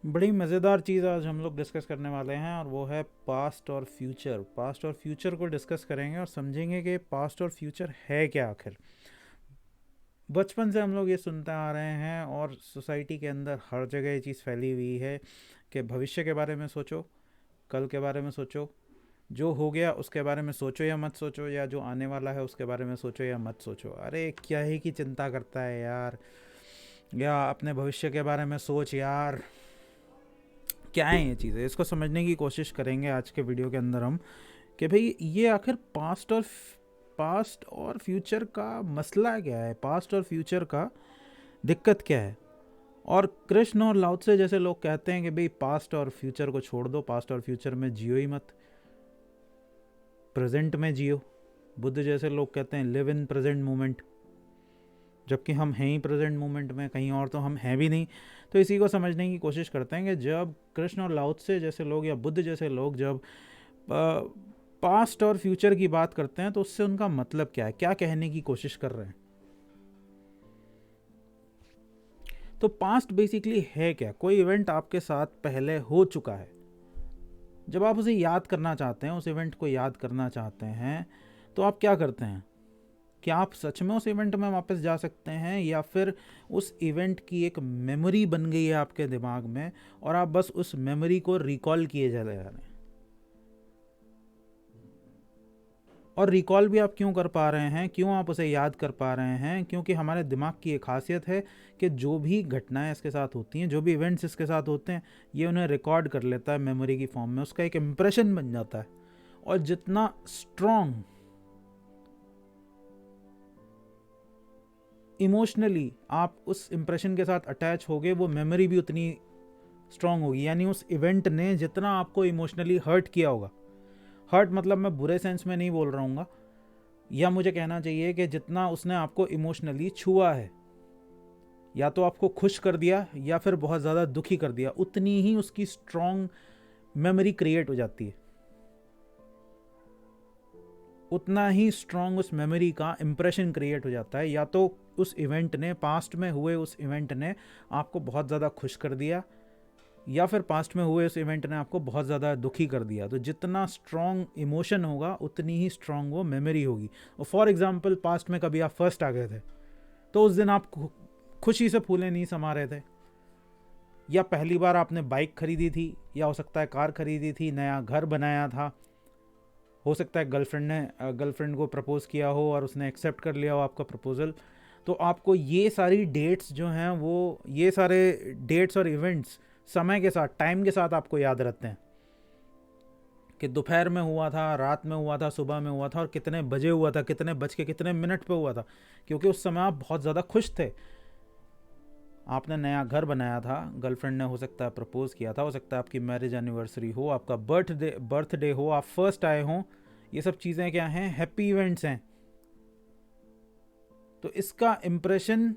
बड़ी मज़ेदार चीज़ आज हम लोग डिस्कस करने वाले हैं और वो है पास्ट और फ्यूचर। पास्ट और फ्यूचर को डिस्कस करेंगे और समझेंगे कि पास्ट और फ्यूचर है क्या आखिर। बचपन से हम लोग ये सुनते आ रहे हैं और सोसाइटी के अंदर हर जगह ये चीज़ फैली हुई है कि भविष्य के बारे में सोचो, कल के बारे में सोचो, जो हो गया उसके बारे में सोचो या मत सोचो, या जो आने वाला है उसके बारे में सोचो या मत सोचो। अरे क्या ही की चिंता करता है यार, या अपने भविष्य के बारे में सोच यार। क्या है ये चीज़ें, इसको समझने की कोशिश करेंगे आज के वीडियो के अंदर हम, कि भाई ये आखिर पास्ट और फ्यूचर का मसला क्या है, पास्ट और फ्यूचर का दिक्कत क्या है। और कृष्ण और लाओ त्से जैसे लोग कहते हैं कि भाई पास्ट और फ्यूचर को छोड़ दो, पास्ट और फ्यूचर में जियो ही मत, प्रेजेंट में जियो। बुद्ध जैसे लोग कहते हैं लिव इन प्रेजेंट मोमेंट, जबकि हम हैं ही प्रेजेंट मोमेंट में, कहीं और तो हम हैं भी नहीं। तो इसी को समझने की कोशिश करते हैं कि जब कृष्ण और लाओ त्से जैसे लोग या बुद्ध जैसे लोग जब पास्ट और फ्यूचर की बात करते हैं तो उससे उनका मतलब क्या है, क्या कहने की कोशिश कर रहे हैं। तो पास्ट बेसिकली है क्या, कोई इवेंट आपके साथ पहले हो चुका है, जब आप उसे याद करना चाहते हैं, उस इवेंट को याद करना चाहते हैं, तो आप क्या करते हैं। क्या आप सच में उस इवेंट में वापस जा सकते हैं, या फिर उस इवेंट की एक मेमोरी बन गई है आपके दिमाग में और आप बस उस मेमोरी को रिकॉल किए जा रहे हैं। और रिकॉल भी आप क्यों कर पा रहे हैं, क्यों आप उसे याद कर पा रहे हैं, क्योंकि हमारे दिमाग की एक खासियत है कि जो भी घटनाएं इसके साथ होती हैं, जो भी इवेंट्स इसके साथ होते हैं, ये उन्हें रिकॉर्ड कर लेता है मेमोरी की फॉर्म में, उसका एक इम्प्रेशन बन जाता है। और जितना स्ट्रॉन्ग इमोशनली आप उस इम्प्रेशन के साथ अटैच होगे, वो मेमोरी भी उतनी स्ट्रांग होगी। यानी उस इवेंट ने जितना आपको इमोशनली हर्ट किया होगा, हर्ट मतलब मैं बुरे सेंस में नहीं बोल रहा हूँ, या मुझे कहना चाहिए कि जितना उसने आपको इमोशनली छुआ है, या तो आपको खुश कर दिया या फिर बहुत ज़्यादा दुखी कर दिया, उतनी ही उसकी स्ट्रॉन्ग मेमोरी क्रिएट हो जाती है, उतना ही स्ट्रॉन्ग उस मेमोरी का इम्प्रेशन क्रिएट हो जाता है। या तो उस इवेंट ने, पास्ट में हुए उस इवेंट ने आपको बहुत ज़्यादा खुश कर दिया, या फिर पास्ट में हुए उस इवेंट ने आपको बहुत ज़्यादा दुखी कर दिया। तो जितना स्ट्रॉन्ग इमोशन होगा उतनी ही स्ट्रॉन्ग वो मेमोरी होगी। और फॉर एग्जांपल, पास्ट में कभी आप फर्स्ट आ गए थे, तो उस दिन आप खुशी से फूले नहीं समा रहे थे, या पहली बार आपने बाइक खरीदी थी, या हो सकता है कार खरीदी थी, नया घर बनाया था, हो सकता है गर्लफ्रेंड को प्रपोज किया हो और उसने एक्सेप्ट कर लिया हो आपका प्रपोजल। तो आपको ये सारी डेट्स जो हैं, वो ये सारे डेट्स और इवेंट्स समय के साथ, टाइम के साथ आपको याद रहते हैं कि दोपहर में हुआ था, रात में हुआ था, सुबह में हुआ था, और कितने बजे हुआ था, कितने बज के कितने मिनट पे हुआ था, क्योंकि उस समय आप बहुत ज़्यादा खुश थे। आपने नया घर बनाया था, गर्लफ्रेंड ने हो सकता है प्रपोज किया था, हो सकता है आपकी मैरिज एनिवर्सरी हो, आपका बर्थडे हो, आप फर्स्ट आए हों। ये सब चीज़ें क्या हैं, हैप्पी इवेंट्स हैं। तो इसका इम्प्रेशन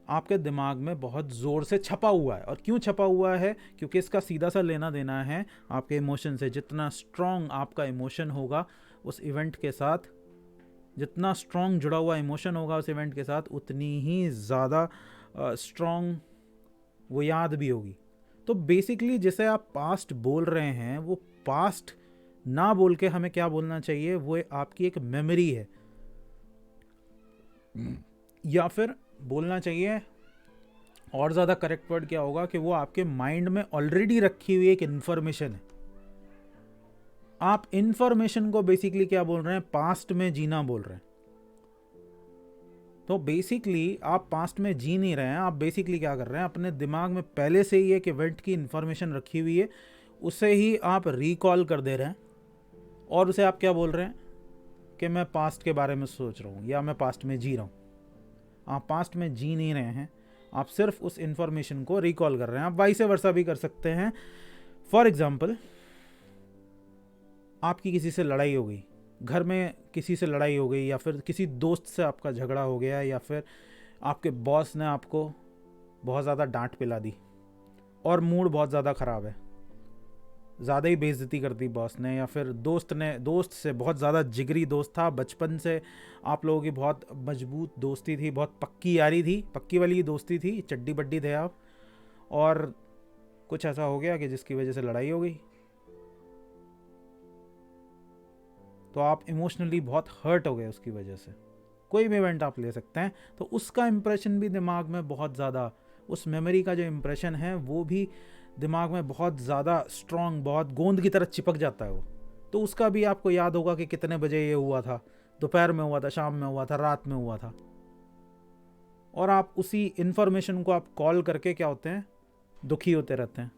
आपके दिमाग में बहुत ज़ोर से छपा हुआ है। और क्यों छपा हुआ है, क्योंकि इसका सीधा सा लेना देना है आपके इमोशन से। जितना स्ट्रॉन्ग आपका इमोशन होगा उस इवेंट के साथ, जितना स्ट्रॉन्ग जुड़ा हुआ इमोशन होगा उस इवेंट के साथ, उतनी ही ज़्यादा स्ट्रॉन्ग वो याद भी होगी। तो बेसिकली जिसे आप पास्ट बोल रहे हैं, वो पास्ट ना बोल के हमें क्या बोलना चाहिए, वो आपकी एक मेमोरी है, या फिर बोलना चाहिए, और ज़्यादा करेक्ट वर्ड क्या होगा, कि वो आपके माइंड में ऑलरेडी रखी हुई एक इन्फॉर्मेशन है। आप इन्फॉर्मेशन को बेसिकली क्या बोल रहे हैं, पास्ट में जीना बोल रहे हैं। तो बेसिकली आप पास्ट में जी नहीं रहे हैं, आप बेसिकली क्या कर रहे हैं, अपने दिमाग में पहले से ही एक इवेंट की इन्फॉर्मेशन रखी हुई है, उसे ही आप रिकॉल कर दे रहे हैं, और उसे आप क्या बोल रहे हैं कि मैं पास्ट के बारे में सोच रहा हूँ या मैं पास्ट में जी रहा हूँ। आप पास्ट में जी नहीं रहे हैं, आप सिर्फ उस इन्फॉर्मेशन को रिकॉल कर रहे हैं। आप वाइस वर्सा भी कर सकते हैं। फॉर एग्जाम्पल, आपकी किसी से लड़ाई हो गई, घर में किसी से लड़ाई हो गई, या फिर किसी दोस्त से आपका झगड़ा हो गया, या फिर आपके बॉस ने आपको बहुत ज़्यादा डांट पिला दी और मूड बहुत ज़्यादा ख़राब है, ज़्यादा ही बेइज्जती कर दी बॉस ने, या फिर दोस्त से बहुत ज़्यादा जिगरी दोस्त था, बचपन से आप लोगों की बहुत मजबूत दोस्ती थी, बहुत पक्की यारी थी, पक्की वाली दोस्ती थी, चड्डी बड्डी थे आप, और कुछ ऐसा हो गया कि जिसकी वजह से लड़ाई हो गई, तो आप इमोशनली बहुत हर्ट हो गए उसकी वजह से। कोई भी इवेंट आप ले सकते हैं, तो उसका इम्प्रेशन भी दिमाग में बहुत ज़्यादा, उस मेमोरी का जो इम्प्रेशन है वो भी दिमाग में बहुत ज़्यादा स्ट्रॉन्ग, बहुत गोंद की तरह चिपक जाता है वो। तो उसका भी आपको याद होगा कि कितने बजे ये हुआ था, दोपहर में हुआ था, शाम में हुआ था, रात में हुआ था। और आप उसी इन्फॉर्मेशन को आप कॉल करके क्या होते हैं, दुखी होते रहते हैं।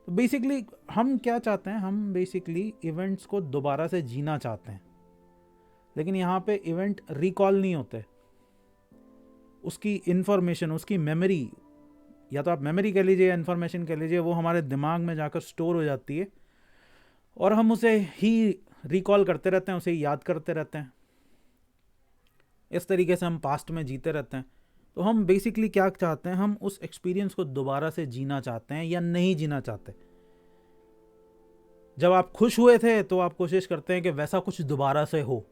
तो बेसिकली हम क्या चाहते हैं, हम बेसिकली इवेंट्स को दोबारा से जीना चाहते हैं, लेकिन यहाँ पे इवेंट रिकॉल नहीं होते, उसकी इन्फॉर्मेशन, उसकी मेमोरी, या तो आप मेमोरी कह लीजिए या इन्फॉर्मेशन कह लीजिए, वो हमारे दिमाग में जाकर स्टोर हो जाती है और हम उसे ही रिकॉल करते रहते हैं, उसे याद करते रहते हैं। इस तरीके से हम पास्ट में जीते रहते हैं। तो हम बेसिकली क्या चाहते हैं, हम उस एक्सपीरियंस को दोबारा से जीना चाहते हैं या नहीं जीना चाहते। जब आप खुश हुए थे तो आप कोशिश करते हैं कि वैसा कुछ दोबारा से हो।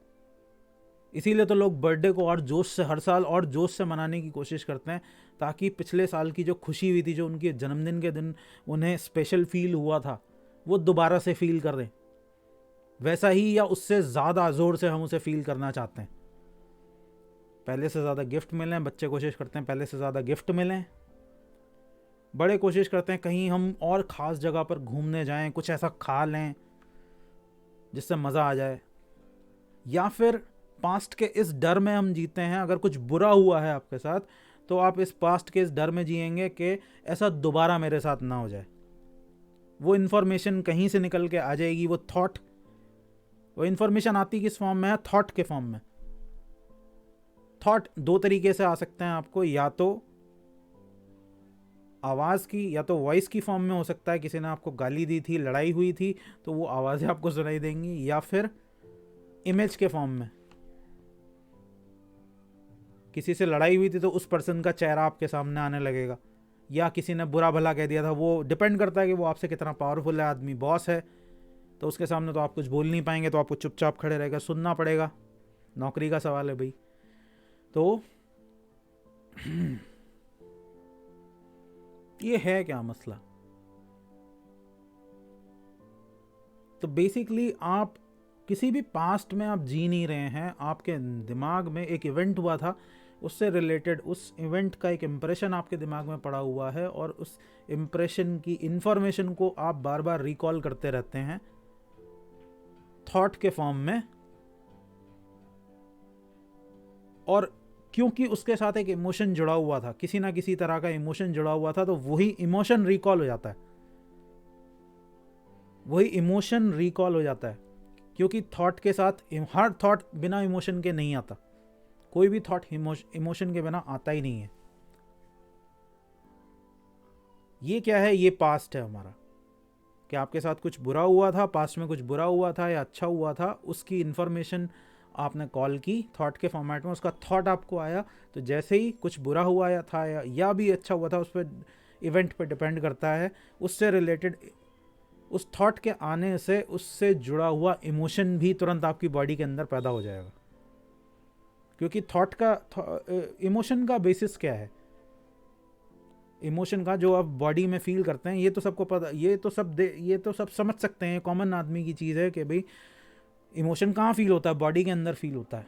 इसीलिए तो लोग बर्थडे को और जोश से, हर साल और जोश से मनाने की कोशिश करते हैं, ताकि पिछले साल की जो खुशी हुई थी, जो उनके जन्मदिन के दिन उन्हें स्पेशल फील हुआ था, वो दोबारा से फील कर दें। वैसा ही या उससे ज़्यादा ज़ोर से हम उसे फील करना चाहते हैं। पहले से ज़्यादा गिफ्ट मिलें, बच्चे कोशिश करते हैं पहले से ज़्यादा गिफ्ट मिलें। बड़े कोशिश करते हैं कहीं हम और ख़ास जगह पर घूमने जाएं, कुछ ऐसा खा लें जिससे मज़ा आ जाए। या फिर पास्ट के इस डर में हम जीते हैं, अगर कुछ बुरा हुआ है आपके साथ तो आप इस पास्ट के इस डर में जिएंगे कि ऐसा दोबारा मेरे साथ ना हो जाए। वो इन्फॉर्मेशन कहीं से निकल के आ जाएगी, वो थॉट, वो इन्फॉर्मेशन आती किस फॉर्म में है, थॉट के फॉर्म में। थॉट दो तरीके से आ सकते हैं आपको, या तो आवाज़ की, या तो वॉइस की फॉर्म में हो सकता है, किसी ने आपको गाली दी थी, लड़ाई हुई थी तो वो आवाज़ें आपको सुनाई देंगी, या फिर इमेज के फॉर्म में, किसी से लड़ाई हुई थी तो उस पर्सन का चेहरा आपके सामने आने लगेगा, या किसी ने बुरा भला कह दिया था। वो डिपेंड करता है कि वो आपसे कितना पावरफुल है आदमी, बॉस है तो उसके सामने तो आप कुछ बोल नहीं पाएंगे, तो आपको चुपचाप खड़े रहेगा, सुनना पड़ेगा, नौकरी का सवाल है भाई। तो ये है क्या मसला। तो बेसिकली आप किसी भी पास्ट में आप जी नहीं रहे हैं, आपके दिमाग में एक इवेंट हुआ था, उससे रिलेटेड उस इवेंट का एक इम्प्रेशन आपके दिमाग में पड़ा हुआ है, और उस इम्प्रेशन की इन्फॉर्मेशन को आप बार बार रिकॉल करते रहते हैं थॉट के फॉर्म में। और क्योंकि उसके साथ एक इमोशन जुड़ा हुआ था, किसी ना किसी तरह का इमोशन जुड़ा हुआ था, तो वही इमोशन रिकॉल हो जाता है, वही इमोशन रिकॉल हो जाता है। क्योंकि थॉट के साथ, हर थॉट बिना इमोशन के नहीं आता, कोई भी थॉट इमोशन के बिना आता ही नहीं है। ये क्या है, ये पास्ट है हमारा, कि आपके साथ कुछ बुरा हुआ था, पास्ट में कुछ बुरा हुआ था या अच्छा हुआ था, उसकी इन्फॉर्मेशन आपने कॉल की थॉट के फॉर्मेट में, उसका थॉट आपको आया, तो जैसे ही कुछ बुरा हुआ या था या भी अच्छा हुआ था, उस पर इवेंट पे डिपेंड करता है, उससे रिलेटेड उस थॉट के आने से उससे जुड़ा हुआ इमोशन भी तुरंत आपकी बॉडी के अंदर पैदा हो जाएगा। क्योंकि थॉट का, इमोशन का बेसिस क्या है, इमोशन का जो आप बॉडी में फील करते हैं, ये तो सबको पता, ये तो सब समझ सकते हैं, कॉमन आदमी की चीज़ है कि भाई इमोशन कहाँ फील होता है, बॉडी के अंदर फील होता है।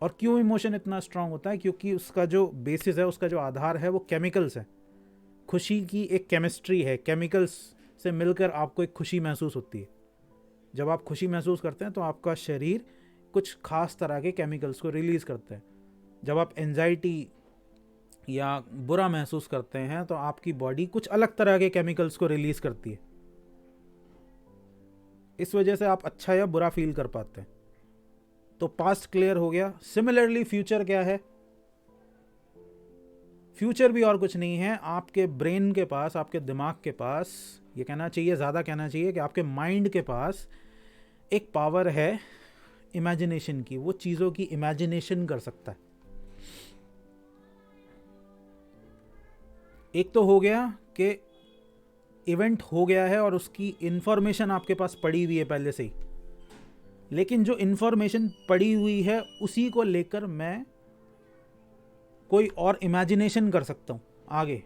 और क्यों इमोशन इतना स्ट्रांग होता है, क्योंकि उसका जो बेसिस है, उसका जो आधार है, वो केमिकल्स है। खुशी की एक केमिस्ट्री है, केमिकल्स से मिलकर आपको एक खुशी महसूस होती है। जब आप खुशी महसूस करते हैं तो आपका शरीर कुछ खास तरह के केमिकल्स को रिलीज़ करते हैं। जब आप एंजाइटी या बुरा महसूस करते हैं तो आपकी बॉडी कुछ अलग तरह के केमिकल्स को रिलीज़ करती है। इस वजह से आप अच्छा या बुरा फील कर पाते हैं। तो पास्ट क्लियर हो गया। सिमिलरली फ्यूचर क्या है, फ्यूचर भी और कुछ नहीं है, आपके ब्रेन के पास, आपके दिमाग के पास, ये कहना चाहिए, ज़्यादा कहना चाहिए कि आपके माइंड के पास एक पावर है इमेजिनेशन की, वो चीज़ों की इमेजिनेशन कर सकता है। एक तो हो गया कि इवेंट हो गया है और उसकी इन्फॉर्मेशन आपके पास पड़ी हुई है पहले से ही, लेकिन जो इन्फॉर्मेशन पड़ी हुई है उसी को लेकर मैं कोई और इमेजिनेशन कर सकता हूँ आगे,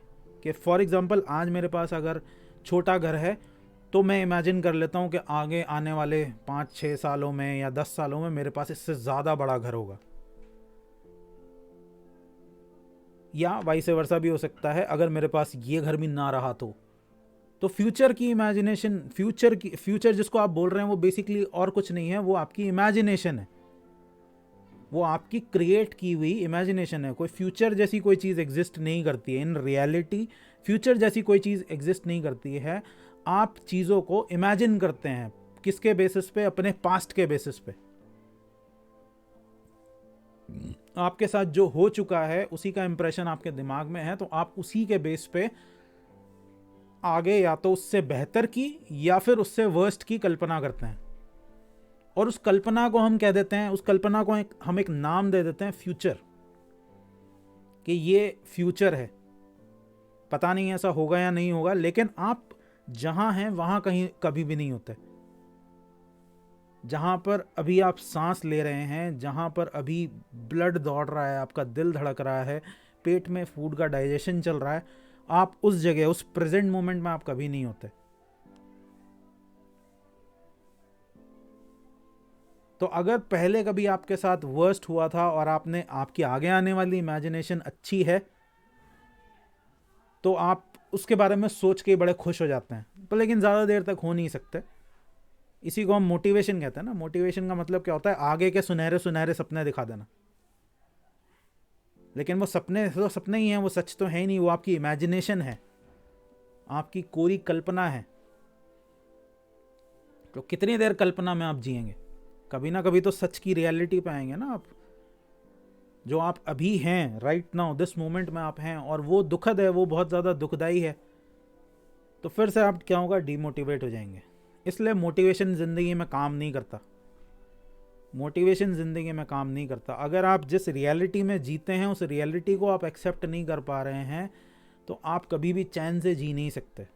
कि फॉर एग्जांपल आज मेरे पास अगर छोटा घर है तो मैं इमेजिन कर लेता हूँ कि आगे आने वाले 5-6 सालों में या 10 सालों में मेरे पास इससे ज़्यादा बड़ा घर होगा, या वाइस वर्सा भी हो सकता है अगर मेरे पास ये घर भी ना रहा तो फ्यूचर की इमेजिनेशन, फ्यूचर जिसको आप बोल रहे हैं वो बेसिकली और कुछ नहीं है, वो आपकी इमेजिनेशन है, वो आपकी क्रिएट की हुई इमेजिनेशन है। कोई फ्यूचर जैसी कोई चीज़ एग्जिस्ट नहीं करती है इन रियलिटी, फ्यूचर जैसी कोई चीज़ एग्जिस्ट नहीं करती है। आप चीज़ों को इमेजिन करते हैं किसके बेसिस पे? अपने पास्ट के बेसिस पे। आपके साथ जो हो चुका है उसी का इंप्रेशन आपके दिमाग में है, तो आप उसी के बेस पे आगे या तो उससे बेहतर की या फिर उससे वर्स्ट की कल्पना करते हैं, और उस कल्पना को हम कह देते हैं, उस कल्पना को हम एक नाम दे देते हैं फ्यूचर, कि ये फ्यूचर है। पता नहीं ऐसा होगा या नहीं होगा, लेकिन आप जहां हैं वहां कहीं कभी भी नहीं होते। जहां पर अभी आप सांस ले रहे हैं, जहां पर अभी ब्लड दौड़ रहा है, आपका दिल धड़क रहा है, पेट में फूड का डाइजेशन चल रहा है, आप उस जगह, उस प्रेजेंट मोमेंट में आप कभी नहीं होते। तो अगर पहले कभी आपके साथ वर्स्ट हुआ था और आपकी आगे आने वाली इमेजिनेशन अच्छी है, तो आप उसके बारे में सोच के बड़े खुश हो जाते हैं, पर लेकिन ज़्यादा देर तक हो नहीं सकते। इसी को हम मोटिवेशन कहते हैं ना। मोटिवेशन का मतलब क्या होता है? आगे के सुनहरे सुनहरे सपने दिखा देना। लेकिन वो सपने तो सपने ही हैं, वो सच तो है ही नहीं, वो आपकी इमेजिनेशन है, आपकी कोरी कल्पना है। तो कितनी देर कल्पना में आप जिएंगे? कभी ना कभी तो सच की रियलिटी पे आएंगे ना आप। जो आप अभी हैं, राइट नाउ दिस मोमेंट में आप हैं, और वो दुखद है, वो बहुत ज़्यादा दुखदाई है, तो फिर से आप क्या होगा? डीमोटिवेट हो जाएंगे। इसलिए मोटिवेशन ज़िंदगी में काम नहीं करता। मोटिवेशन ज़िंदगी में काम नहीं करता। अगर आप जिस रियलिटी में जीते हैं उस रियलिटी को आप एक्सेप्ट नहीं कर पा रहे हैं, तो आप कभी भी चैन से जी नहीं सकते।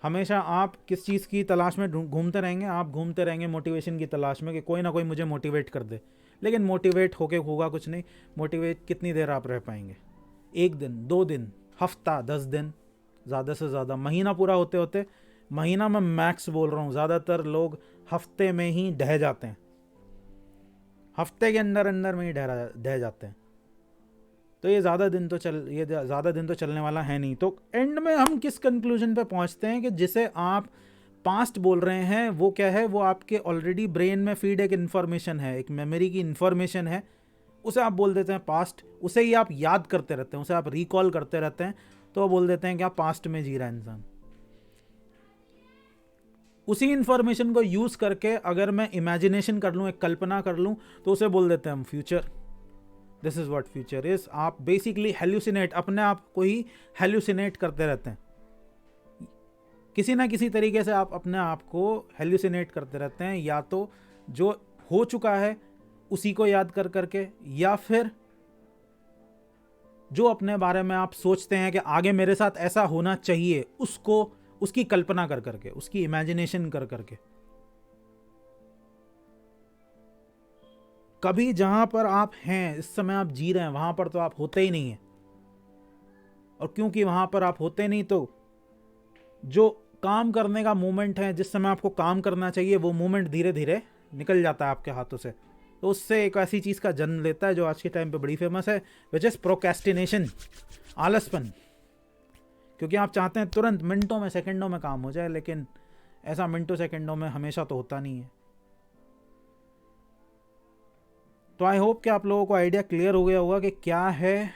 हमेशा आप किस चीज़ की तलाश में घूमते रहेंगे? आप घूमते रहेंगे मोटिवेशन की तलाश में कि कोई ना कोई मुझे मोटिवेट कर दे। लेकिन मोटिवेट होके होगा कुछ नहीं। मोटिवेट कितनी देर आप रह पाएंगे? 1 दिन, 2 दिन, हफ्ता, 10 दिन, ज़्यादा से ज़्यादा महीना पूरा होते होते। महीना में मैक्स बोल रहा हूँ, ज़्यादातर लोग हफ्ते में ही ढह जाते हैं, हफ्ते के अंदर अंदर में ही ढह जाते हैं। तो ये ज़्यादा दिन तो चलने वाला है नहीं। तो एंड में हम किस कंक्लूजन पे पहुंचते हैं कि जिसे आप पास्ट बोल रहे हैं वो क्या है? वो आपके ऑलरेडी ब्रेन में फीड एक इन्फॉर्मेशन है, एक मेमोरी की इन्फॉर्मेशन है, उसे आप बोल देते हैं पास्ट। उसे ही आप याद करते रहते हैं, उसे आप रिकॉल करते रहते हैं, तो बोल देते हैं कि आप पास्ट में जी रहा है इंसान। उसी इन्फॉर्मेशन को यूज़ करके अगर मैं इमेजिनेशन कर लूँ, एक कल्पना कर लूँ, तो उसे बोल देते हैं हम future. This is what future is. आप बेसिकली हेल्यूसिनेट, अपने आप को ही हेल्यूसिनेट करते रहते हैं। किसी ना किसी तरीके से आप अपने आप को हेल्यूसिनेट करते रहते हैं, या तो जो हो चुका है उसी को याद कर करके, या फिर जो अपने बारे में आप सोचते हैं कि आगे मेरे साथ ऐसा होना चाहिए, उसकी कल्पना कर करके, उसकी इमेजिनेशन कर करके। कभी जहां पर आप हैं, इस समय आप जी रहे हैं, वहां पर तो आप होते ही नहीं हैं। और क्योंकि वहां पर आप होते नहीं, तो जो काम करने का मोमेंट है, जिस समय आपको काम करना चाहिए, वो मोमेंट धीरे धीरे निकल जाता है आपके हाथों से। तो उससे एक ऐसी चीज़ का जन्म लेता है जो आज के टाइम पे बड़ी फेमस है, विच इज़ प्रोक्रेस्टिनेशन, आलसपन। क्योंकि आप चाहते हैं तुरंत मिनटों में, सेकंडों में काम हो जाए, लेकिन ऐसा मिनटों सेकंडों में हमेशा तो होता नहीं है। तो आई होप कि आप लोगों को आइडिया क्लियर हो गया होगा कि क्या है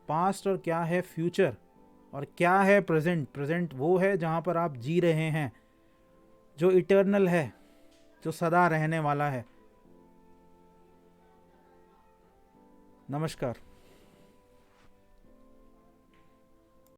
पास्ट और क्या है फ्यूचर और क्या है प्रेजेंट। प्रेजेंट वो है जहाँ पर आप जी रहे हैं, जो इटर्नल है, जो सदा रहने वाला है। नमस्कार।